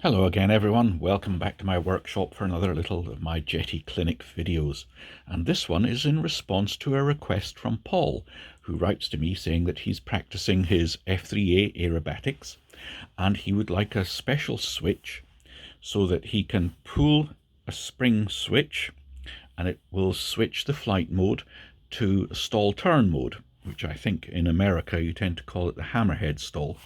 Hello again everyone, welcome back to my workshop for another little of my Jeti clinic videos. And this one is in response to a request from Paul, who writes to me saying that he's practicing his F3A aerobatics and he would like a special switch so that he can pull a spring switch and it will switch the flight mode to stall turn mode, which I think in America you tend to call it the hammerhead stall,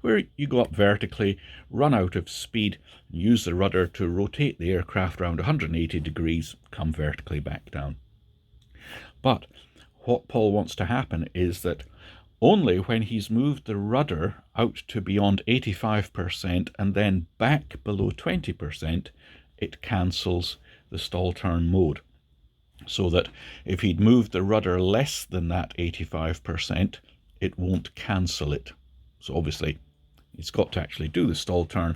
where you go up vertically, run out of speed, use the rudder to rotate the aircraft around 180 degrees, come vertically back down. But what Paul wants to happen is that only when he's moved the rudder out to beyond 85% and then back below 20%, it cancels the stall turn mode. So that if he'd moved the rudder less than that 85%, it won't cancel it. So obviously it's got to actually do the stall turn,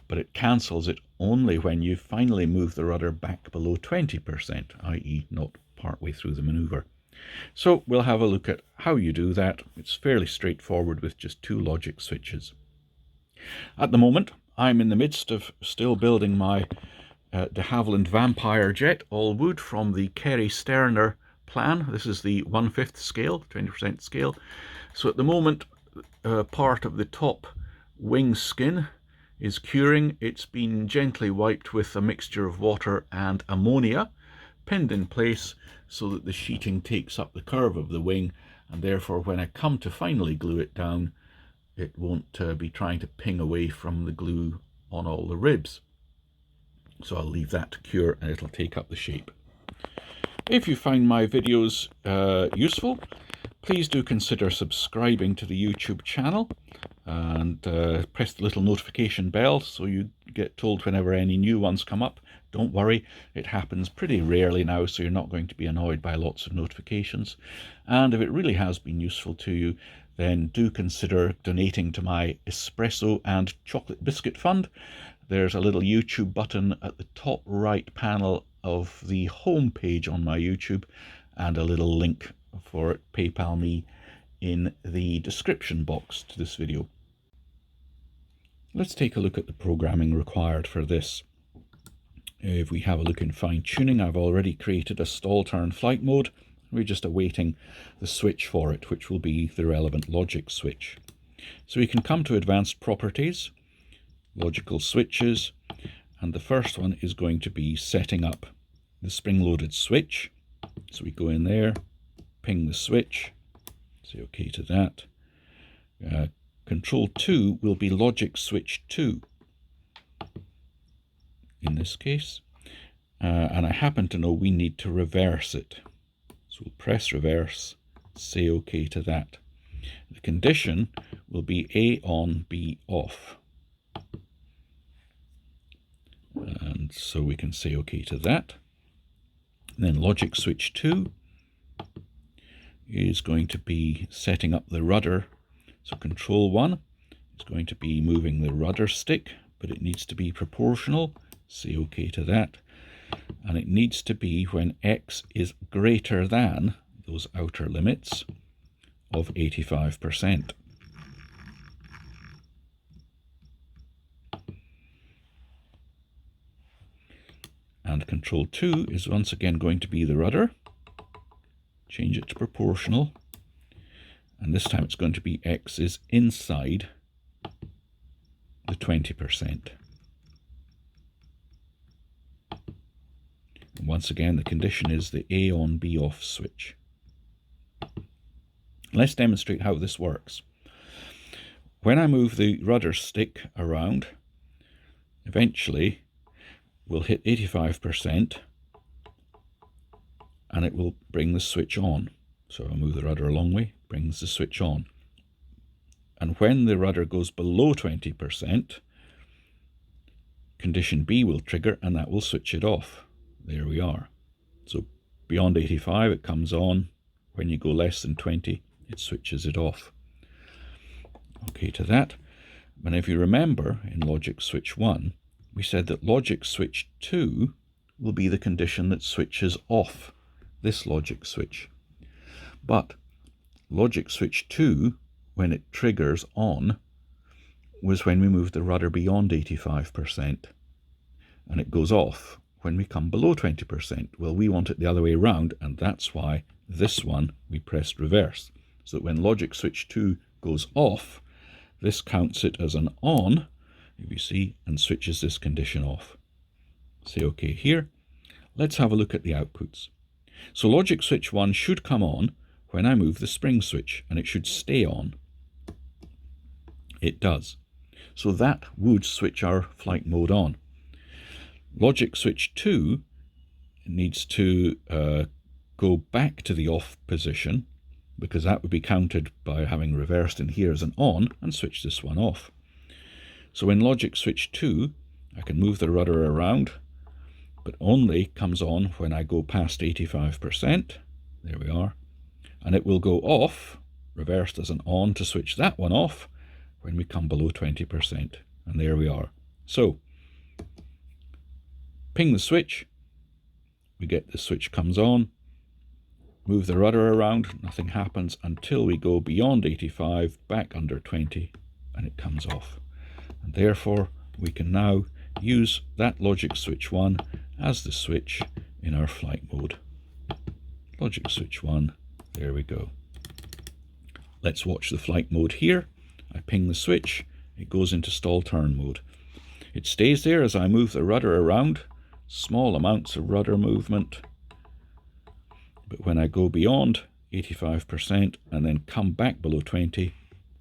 but it cancels it only when you finally move the rudder back below 20%, i.e. not partway through the maneuver. So we'll have a look at how you do that. It's fairly straightforward with just two logic switches. At the moment, I'm in the midst of still building my de Havilland Vampire jet, all wood from the Kerry Sterner plan. This is the 1/5 scale, 20% scale. So at the moment, part of the top wing skin is curing. It's been gently wiped with a mixture of water and ammonia, pinned in place so that the sheeting takes up the curve of the wing, and therefore when I come to finally glue it down, it won't be trying to ping away from the glue on all the ribs. So I'll leave that to cure and it'll take up the shape. If you find my videos useful, please do consider subscribing to the YouTube channel and press the little notification bell so you get told whenever any new ones come up. Don't worry, it happens pretty rarely now, so you're not going to be annoyed by lots of notifications. And if it really has been useful to you, then do consider donating to my espresso and chocolate biscuit fund. There's a little YouTube button at the top right panel of the home page on my YouTube, and a little link for PayPal me in the description box to this video. Let's take a look at the programming required for this. If we have a look in fine tuning, I've already created a stall turn flight mode. We're just awaiting the switch for it, which will be the relevant logic switch. So we can come to advanced properties, logical switches, and the first one is going to be setting up the spring-loaded switch. So we go in there, ping the switch, say OK to that. Control 2 will be logic switch 2 in this case, and I happen to know we need to reverse it. So we'll press reverse, say OK to that. The condition will be A on, B off. And so we can say OK to that. And then logic switch 2 is going to be setting up the rudder. So control 1 is going to be moving the rudder stick, but it needs to be proportional. Say OK to that. And it needs to be when X is greater than those outer limits of 85%. And control 2 is once again going to be the rudder. Change it to proportional. And this time it's going to be X is inside the 20%. And once again, the condition is the A on, B off switch. Let's demonstrate how this works. When I move the rudder stick around, eventually we'll hit 85% and it will bring the switch on. So I'll move the rudder a long way, brings the switch on. And when the rudder goes below 20%, condition B will trigger and that will switch it off. There we are. So beyond 85 it comes on. When you go less than 20, it switches it off. OK to that. And if you remember, in logic switch 1, we said that logic switch 2 will be the condition that switches off this logic switch. But logic switch 2, when it triggers on, was when we moved the rudder beyond 85%, and it goes off when we come below 20%. Well, we want it the other way around, and that's why this one we pressed reverse. So that when logic switch 2 goes off, this counts it as an on, if you see, and switches this condition off. Say OK here. Let's have a look at the outputs. So logic switch 1 should come on when I move the spring switch, and it should stay on. It does. So that would switch our flight mode on. Logic switch 2 needs to go back to the off position, because that would be counted by having reversed in here as an on, and switch this one off. So in logic switch 2, I can move the rudder around, but only comes on when I go past 85%. There we are. And it will go off, reversed as an on, to switch that one off when we come below 20%. And there we are. So, ping the switch, we get the switch comes on, move the rudder around, nothing happens until we go beyond 85, back under 20, and it comes off. And therefore, we can now use that logic switch 1 as the switch in our flight mode. Logic switch 1, there we go. Let's watch the flight mode here. I ping the switch, it goes into stall turn mode. It stays there as I move the rudder around, small amounts of rudder movement. But when I go beyond 85% and then come back below 20, it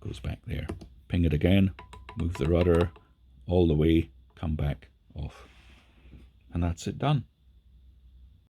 goes back there. Ping it again, move the rudder all the way, come back off. And that's it done.